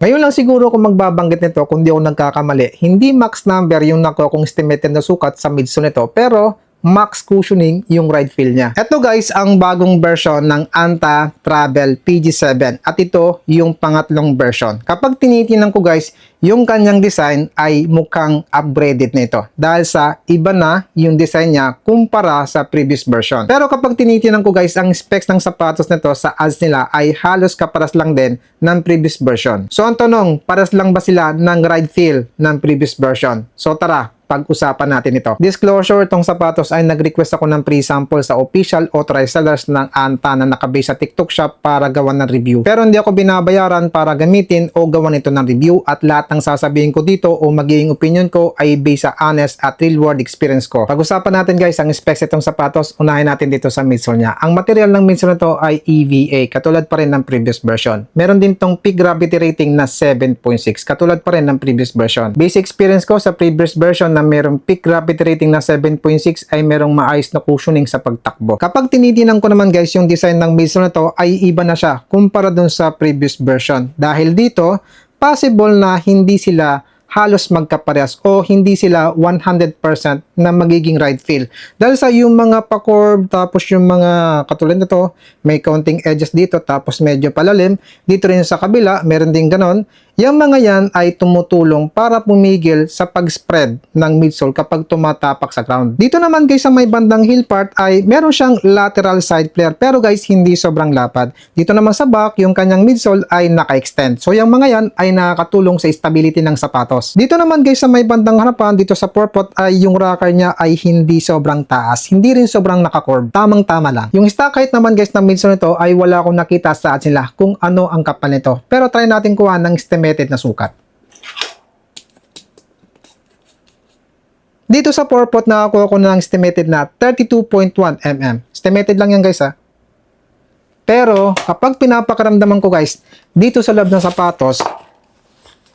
Ngayon lang siguro kung magbabanggit nito kung di ako nagkakamali, hindi max number yung nakuha kong estimated na sukat sa midsole nito, pero max cushioning yung ride feel niya. Ito guys ang bagong version ng Anta Travel PG7 at ito yung pangatlong version. Kapag tinitingnan ko guys, yung kanyang design ay mukhang upgraded na ito dahil sa iba na yung design niya kumpara sa previous version. Pero kapag tinitingnan ko guys, ang specs ng sapatos nito sa ads nila ay halos kaparas lang din ng previous version. So ang tanong, paras lang ba sila ng ride feel ng previous version? So tara, pag-usapan natin ito. Disclosure, itong sapatos ay nag-request ako ng pre-sample sa official authorized sellers ng Anta na nakabase sa TikTok shop para gawan ng review. Pero hindi ako binabayaran para gamitin o gawan ito ng review at lahat ng sasabihin ko dito o magiging opinion ko ay based sa honest at real world experience ko. Pag-usapan natin guys ang specs itong sapatos, unahin natin dito sa midsole niya. Ang material ng midsole nito ay EVA, katulad pa rin ng previous version. Meron din tong peak gravity rating na 7.6, katulad pa rin ng previous version. Basic experience ko sa previous version na merong peak gravity rating na 7.6 ay merong maayos na cushioning sa pagtakbo. Kapag tinitinan ko naman guys yung design ng midsole na to ay iba na siya kumpara dun sa previous version. Dahil dito, possible na hindi sila halos magkaparehas o hindi sila 100% na magiging ride feel. Dahil sa yung mga pa-curve tapos yung mga katulad nito, may counting edges dito tapos medyo palalim. Dito rin sa kabila, meron din ganon. Yung mga yan ay tumutulong para pumigil sa pag-spread ng midsole kapag tumatapak sa ground. Dito naman guys sa may bandang heel part ay meron siyang lateral side flare pero guys hindi sobrang lapad. Dito naman sa back yung kanyang midsole ay naka-extend. So yung mga yan ay nakakatulong sa stability ng sapatos. Dito naman guys sa may bandang harapan dito sa forefoot ay yung rocker niya ay hindi sobrang taas. Hindi rin sobrang naka-curve. Tamang-tama lang. Yung stock height naman guys ng midsole nito ay wala akong nakita sa ads nila kung ano ang kapal nito. Pero try natin kuha ng estimated na sukat. Dito sa forefoot nakakuha ko ng estimated na 32.1 mm. Estimated lang yan guys ha. Pero kapag pinapakaramdaman ko guys, dito sa loob ng sapatos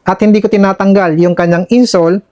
at hindi ko tinatanggal yung kanyang insole,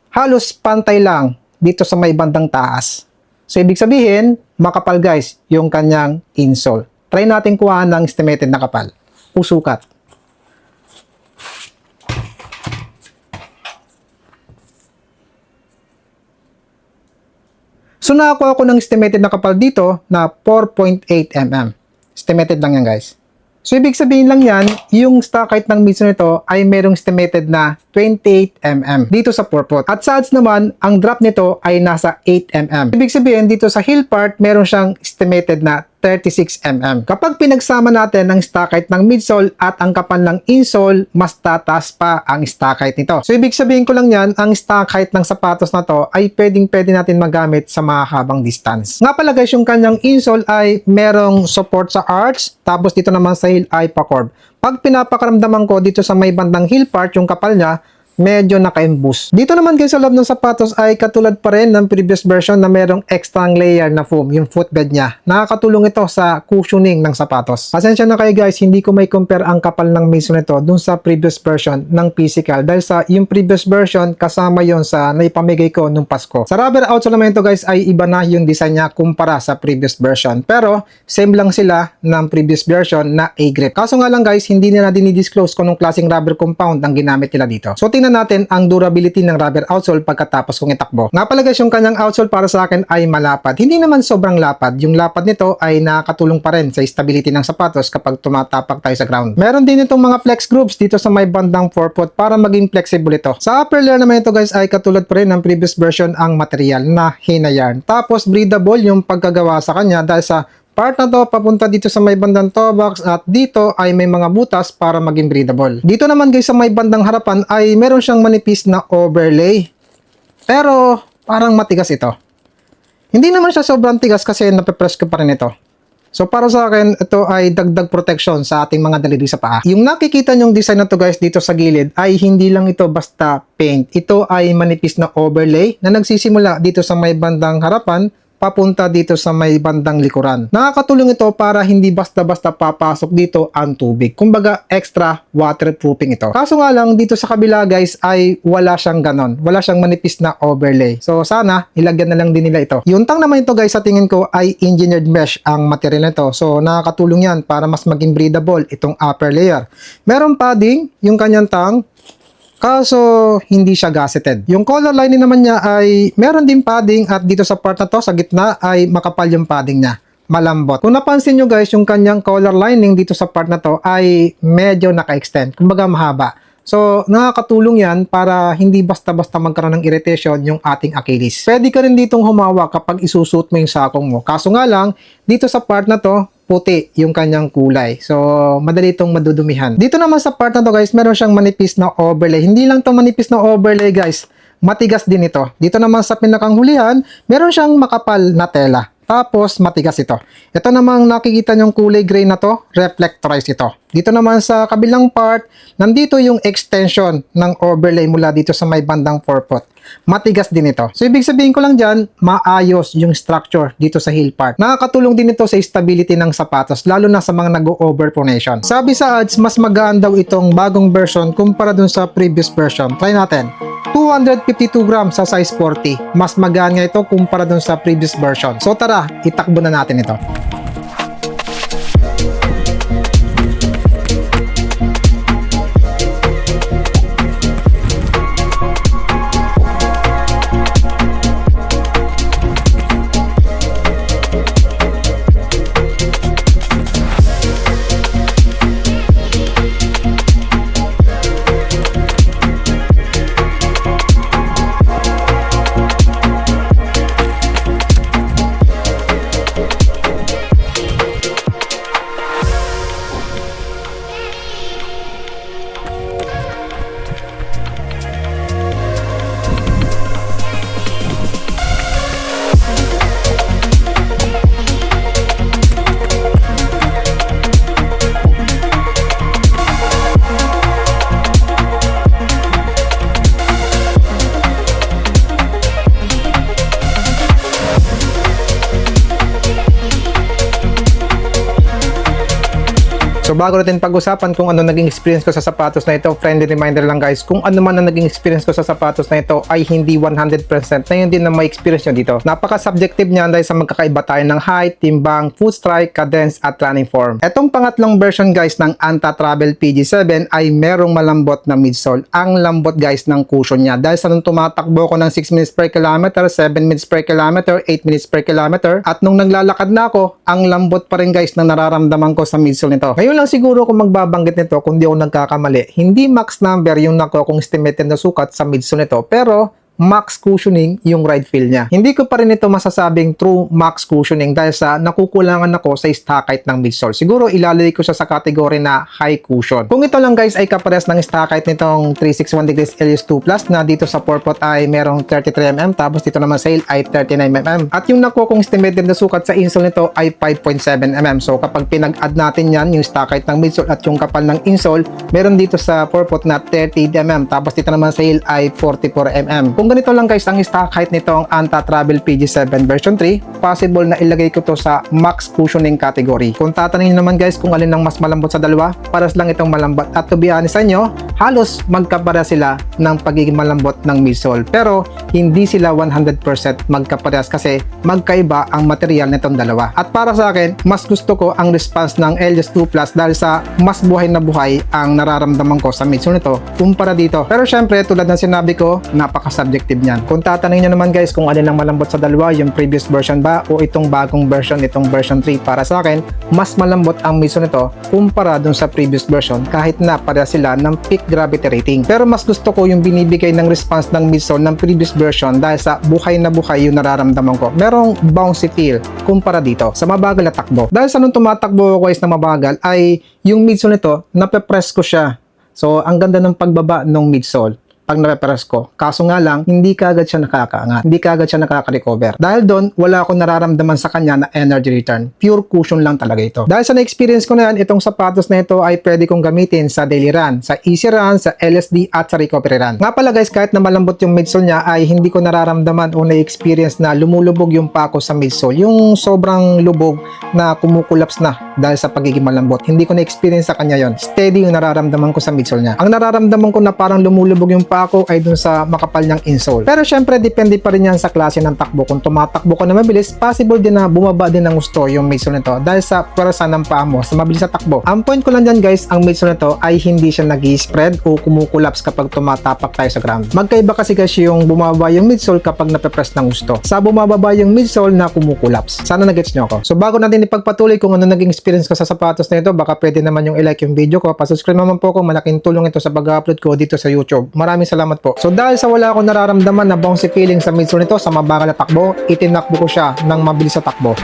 halos pantay lang dito sa may bandang taas. So ibig sabihin, makapal guys yung kanyang insole. Try natin kuha ng estimated na kapal o sukat. So nakakuha ko ng estimated na kapal dito na 4.8 mm. Estimated lang yan guys. So ibig sabihin lang yan, yung stock height ng midsole nito ay merong estimated na 28 mm dito sa forefoot. At sa ads naman, ang drop nito ay nasa 8 mm. Ibig sabihin dito sa heel part, meron siyang estimated na 36 mm. Kapag pinagsama natin ang stock height ng midsole at ang kapal ng insole, mas tataas pa ang stock height nito. So ibig sabihin ko lang yan, ang stock height ng sapatos na to ay pwede natin magamit sa mahabang distance. Nga pala guys, yung kanyang insole ay merong support sa arch, tapos dito naman sa heel ay pa-curve. Pag pinapakaramdaman ko dito sa may bandang heel part, yung kapal niya, medyo naka-emboss. Dito naman guys sa loob ng sapatos ay katulad pa rin ng previous version na merong extra layer na foam, yung footbed niya. Nakakatulong ito sa cushioning ng sapatos. Pasensya na kayo guys, hindi ko may compare ang kapal ng midsole nito dun sa previous version ng physical dahil sa yung previous version kasama yon sa naipamigay ko nung Pasko. Sa rubber outsole naman ito guys ay iba na yung design niya kumpara sa previous version. Pero same lang sila ng previous version na A-grip. Kaso nga lang guys, hindi nila dinidisclose kung anong klaseng rubber compound ang ginamit nila dito. So tingnan natin ang durability ng rubber outsole pagkatapos kong itakbo. Nga pala guys, yung kanyang outsole para sa akin ay malapad. Hindi naman sobrang lapad. Yung lapad nito ay nakakatulong pa rin sa stability ng sapatos kapag tumatapak tayo sa ground. Meron din itong mga flex grooves dito sa may bandang forefoot para maging flexible ito. Sa upper layer naman ito guys ay katulad pa rin ng previous version ang material na Hina yarn. Tapos breathable yung pagkagawa sa kanya dahil sa part na to papunta dito sa may bandang toe box at dito ay may mga butas para maging breathable. Dito naman guys sa may bandang harapan ay meron siyang manipis na overlay. Pero parang matigas ito. Hindi naman siya sobrang tigas kasi nape-press ko pa rin ito. So para sa akin, ito ay dagdag protection sa ating mga daliri sa paa. Yung nakikita nyong design na to guys dito sa gilid ay hindi lang ito basta paint. Ito ay manipis na overlay na nagsisimula dito sa may bandang harapan. papunta dito sa may bandang likuran. Nakakatulong ito para hindi basta-basta papasok dito ang tubig. Kumbaga, extra waterproofing ito. Kaso nga lang, dito sa kabila guys ay wala siyang ganon. Wala siyang manipis na overlay. So sana, ilagyan na lang din nila ito. Yung tang naman ito guys, sa tingin ko ay engineered mesh ang material nito. So nakakatulong yan para mas maging breathable itong upper layer. Meron padding yung kanyang tang. Kaso, hindi siya gasseted. Yung color lining naman niya ay meron din padding at dito sa part na to, sa gitna ay makapal yung padding niya. Malambot. Kung napansin nyo guys, yung kanyang color lining dito sa part na to ay medyo naka-extend. Kumbaga mahaba. So, nakakatulong yan para hindi basta-basta magkaroon ng irritation yung ating Achilles. Pwede ka rin ditong humawak kapag isusuot mo yung sakong mo. Kaso nga lang, dito sa part na to, puti yung kanyang kulay. So, madali itong madudumihan. Dito naman sa part na to guys, meron siyang manipis na overlay. Hindi lang to manipis na overlay guys. Matigas din ito. Dito naman sa pinakang hulihan, meron siyang makapal na tela. Tapos, matigas ito. Ito namang nakikita nyong kulay gray na to, reflectorized ito. Dito naman sa kabilang part, nandito yung extension ng overlay mula dito sa may bandang forepot. Matigas din ito. So, ibig sabihin ko lang dyan, maayos yung structure dito sa heel part. Nakakatulong din ito sa stability ng sapatos, lalo na sa mga nag-over pronation. Sabi sa ads, mas magaan daw itong bagong version kumpara dun sa previous version. Try natin. 252 grams sa size 40. Mas magaan nga ito kumpara dun sa previous version. So tara, itakbo na natin ito. So bago natin pag-usapan kung ano naging experience ko sa sapatos na ito, friendly reminder lang guys, kung ano man ang naging experience ko sa sapatos na ito ay hindi 100% na yun din na may experience nyo dito. Napaka-subjective niyan dahil sa magkakaiba tayo ng height, timbang, foot strike, cadence at running form. Etong pangatlong version guys ng Anta Travel PG7 ay merong malambot na midsole. Ang lambot guys ng cushion niya dahil sa nung tumatakbo ko ng 6 minutes per kilometer, 7 minutes per kilometer, 8 minutes per kilometer at nung naglalakad na ako, ang lambot pa rin guys na nararamdaman ko sa midsole nito. Ngayon lang siguro kung magbabanggit nito kung di ako nagkakamali, hindi max number yung nakuha kong estimated na sukat sa midsole nito pero max cushioning yung ride feel niya. Hindi ko pa rin ito masasabing true max cushioning dahil sa nakukulangan ako sa stock height ng midsole. Siguro ilalagay ko siya sa category na high cushion. Kung ito lang guys ay kapares ng stock height nitong 361 degrees LS2 Plus na dito sa forepot ay merong 33mm tapos dito naman sa heel ay 39mm. At yung nakuha kong estimated na sukat sa insole nito ay 5.7mm. So kapag pinag-add natin yan, yung stock height ng midsole at yung kapal ng insole, meron dito sa forepot na 30mm tapos dito naman sa heel ay 44mm. Kung ganito lang guys ang stock height nitong Anta Travel PG7 version 3, possible na ilagay ko to sa max cushioning category. Kung tatanungin naman guys kung alin ang mas malambot sa dalawa, paras lang itong malambot. At to be honest sa inyo, halos magkapara sila ng pagiging malambot ng midsole. Pero hindi sila 100% magkaparehas kasi magkaiba ang material nitong dalawa. At para sa akin, mas gusto ko ang response ng LS2 Plus dahil sa mas buhay na buhay ang nararamdaman ko sa midsole nito kumpara dito. Pero syempre tulad ng sinabi ko, napaka-subjective niyan. Kung tatanungin nyo naman guys kung alin ang malambot sa dalawa, yung previous version ba o itong bagong version, itong version 3, para sa akin, mas malambot ang midsole nito kumpara dun sa previous version kahit na pareha sila ng peak gravity rating. Pero mas gusto ko yung binibigay ng response ng midsole ng previous version dahil sa buhay na buhay yung nararamdaman ko. Merong bouncy feel kumpara dito sa mabagal na takbo. Dahil sa nung tumatakbo ko guys na mabagal ay yung midsole nito, nape-press ko siya. So, ang ganda ng pagbaba ng midsole. pag napepress ko. Kaso nga lang, hindi kaagad siya nakakaangat. Hindi kaagad siya nakaka-recover. Dahil doon, wala akong nararamdaman sa kanya na energy return. Pure cushion lang talaga ito. Dahil sa na-experience ko na yan, itong sapatos na ito ay pwede kong gamitin sa daily run, sa easy run, sa LSD at sa recovery run. Nga pala guys, kahit na malambot yung midsole niya ay hindi ko nararamdaman o na-experience na lumulubog yung pako sa midsole. Yung sobrang lubog na kumukulaps na dahil sa pagiging malambot. Hindi ko na-experience sa kanya yon. Steady yung nararamdaman ko sa midsole niya. Ang nararamdaman ko na parang lumulubog yung pako ay dun sa makapal niyang insole. Pero syempre, depende pa rin yan sa klase ng takbo. Kung tumatakbo ka na mabilis, possible din na bumaba din ng gusto yung midsole nito dahil sa pwersa ng paa mo sa mabilis na takbo. Ang point ko lang dyan guys, ang midsole nito ay hindi siya nag-spread o kumukulaps kapag tumatapak tayo sa ground. Magkaiba kasi guys yung bumaba yung midsole kapag nape-press ng gusto. Sa bumababa yung midsole na kumukulaps. Sana na-gets nyo ako. So bago natin ipagpatuloy kung ano naging experience ko sa sapatos na ito, baka pwede naman yung i-like yung video ko. Pa-subscribe naman po ko. Malaking tulong ito sa pag-upload ko dito sa YouTube. Maraming salamat po. So dahil sa wala akong nararamdaman na bouncy feeling sa midsole nito sa mabagal na takbo, itinakbo ko siya ng mabilis na takbo.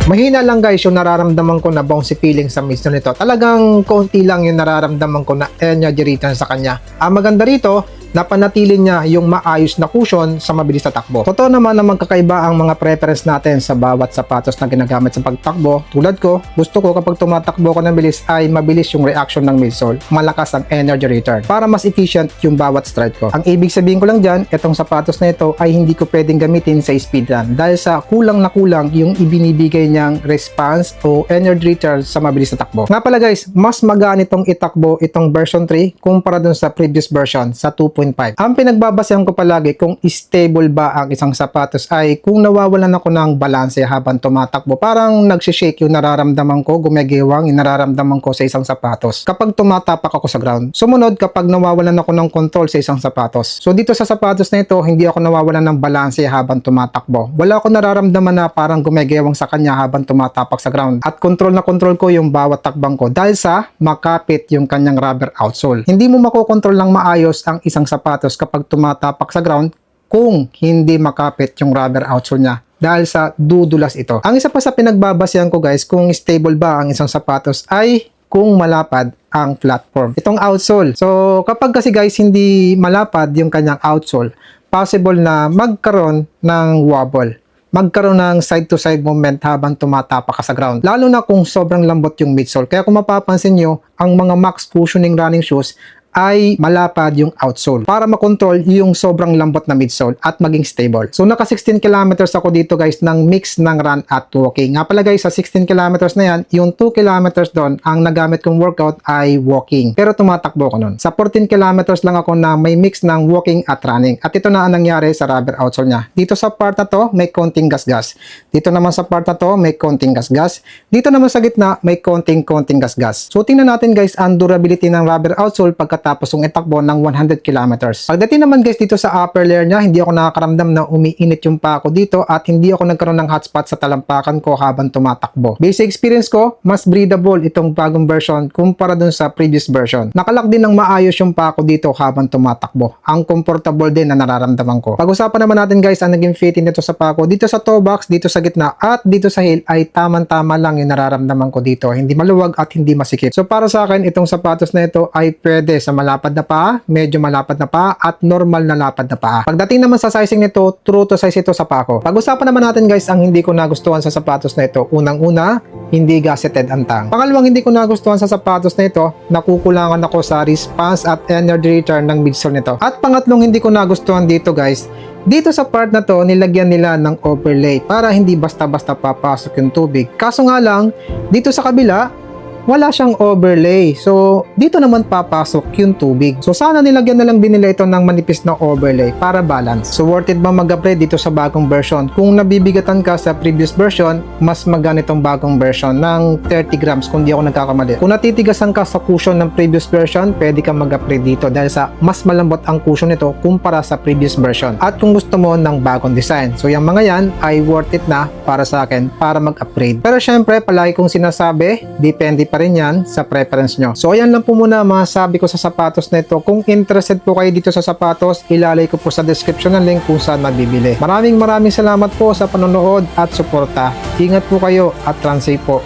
Mahina lang guys yung nararamdaman ko na bouncy feeling sa midsole nito. Talagang konti lang yung nararamdaman ko na energy return sa kanya. Ang maganda rito, napanatili niya yung maayos na cushion sa mabilis na takbo. Totoo naman na magkakaiba ang mga preference natin sa bawat sapatos na ginagamit sa pagtakbo. Tulad ko, gusto ko kapag tumatakbo ko ng bilis ay mabilis yung reaction ng midsole, malakas ang energy return para mas efficient yung bawat stride ko. Ang ibig sabihin ko lang dyan, itong sapatos na ito ay hindi ko pwedeng gamitin sa speed run dahil sa kulang na kulang yung ibinibigay niyang response o energy return sa mabilis na takbo. Nga pala guys, mas magaan itong itakbo itong version 3 kumpara dun sa previous version sa 2.5. Ang pinagbabasehan ko palagi kung stable ba ang isang sapatos ay kung nawawalan ako ng balanse habang tumatakbo. Parang nagsishake yung nararamdaman ko, gumagewang yung nararamdaman ko sa isang sapatos kapag tumatapak ako sa ground. Sumunod kapag nawawalan ako ng control sa isang sapatos. So dito sa sapatos na ito, hindi ako nawawalan ng balanse habang tumatakbo. Wala ako nararamdaman na parang gumagewang sa kanya habang tumatapak sa ground. At control na control ko yung bawat takbang ko dahil sa makapit yung kanyang rubber outsole. Hindi mo makokontrol ng maayos ang isang sapatos kapag tumatapak sa ground kung hindi makapit yung rubber outsole niya dahil sa dudulas ito. Ang isa pa sa pinagbabasehan ko guys kung stable ba ang isang sapatos ay kung malapad ang platform. Itong outsole. So kapag kasi guys hindi malapad yung kanyang outsole, possible na magkaroon ng wobble. Magkaroon ng side-to-side movement habang tumatapak ka sa ground. Lalo na kung sobrang lambot yung midsole. Kaya kung mapapansin nyo, ang mga max cushioning running shoes ay malapad yung outsole para makontrol yung sobrang lambot na midsole at maging stable. So naka 16 kilometers ako dito guys ng mix ng run at walking. Nga pala guys, sa 16 kilometers na yan, yung 2 kilometers doon, ang nagamit kong workout ay walking. Pero tumatakbo ko nun. Sa 14 kilometers lang ako na may mix ng walking at running. At ito na ang nangyari sa rubber outsole niya. Dito sa part na to, may konting gas-gas. Dito naman sa part na to, may konting gas-gas. Dito naman sa gitna, may konting gas-gas. So tingnan natin guys ang durability ng rubber outsole pagkatapos yung itakbo ng 100 kilometers. Pagdating naman guys dito sa upper layer niya, hindi ako nakakaramdam na umiinit yung paa ko dito at hindi ako nagkaroon ng hotspot sa talampakan ko habang tumatakbo. Basic experience ko, mas breathable itong bagong version kumpara dun sa previous version. Nakalak din ng maayos yung paa ko dito habang tumatakbo. Ang comfortable din na nararamdaman ko. Pag-usapan naman natin guys ang naging fitting nito sa paa ko. Dito sa toe box, dito sa gitna at dito sa heel ay tamang-tama lang yung nararamdaman ko dito. Hindi maluwag at hindi masikip. So para sa akin, itong sapatos na ito ay pwede sa malapad na paa, medyo malapad na paa at normal na lapad na paa. Pagdating naman sa sizing nito, true to size ito sa paa ko. Pag-usapan naman natin guys ang hindi ko nagustuhan sa sapatos na ito. Unang-una, hindi gaseted ang tang. Pangalawang hindi ko nagustuhan sa sapatos na ito, nakukulangan ako sa response at energy return ng midsole nito. At pangatlong hindi ko nagustuhan dito guys, dito sa part na to, nilagyan nila ng overlay para hindi basta-basta papasok yung tubig. Kaso nga lang, dito sa kabila, wala siyang overlay. So, dito naman papasok yung tubig. So, sana nilagyan na lang din nila ito ng manipis na overlay para balance. So, worth it ba mag-upgrade dito sa bagong version? Kung nabibigatan ka sa previous version, mas maganda itong bagong version ng 30 grams kung di ako nagkakamali. Kung natitigasan ka sa cushion ng previous version, pwede ka mag-upgrade dito dahil sa mas malambot ang cushion nito kumpara sa previous version. At kung gusto mo ng bagong design. So, yung mga yan ay worth it na para sa akin para mag-upgrade. Pero syempre, palagi kong sinasabi, depende pa rin yan sa preference nyo. So, ayan lang po muna masasabi ko sa sapatos na ito. Kung interested po kayo dito sa sapatos, ilalagay ko po sa description ng link kung saan mabibili. Maraming salamat po sa panonood at suporta. Ingat po kayo at run safe po.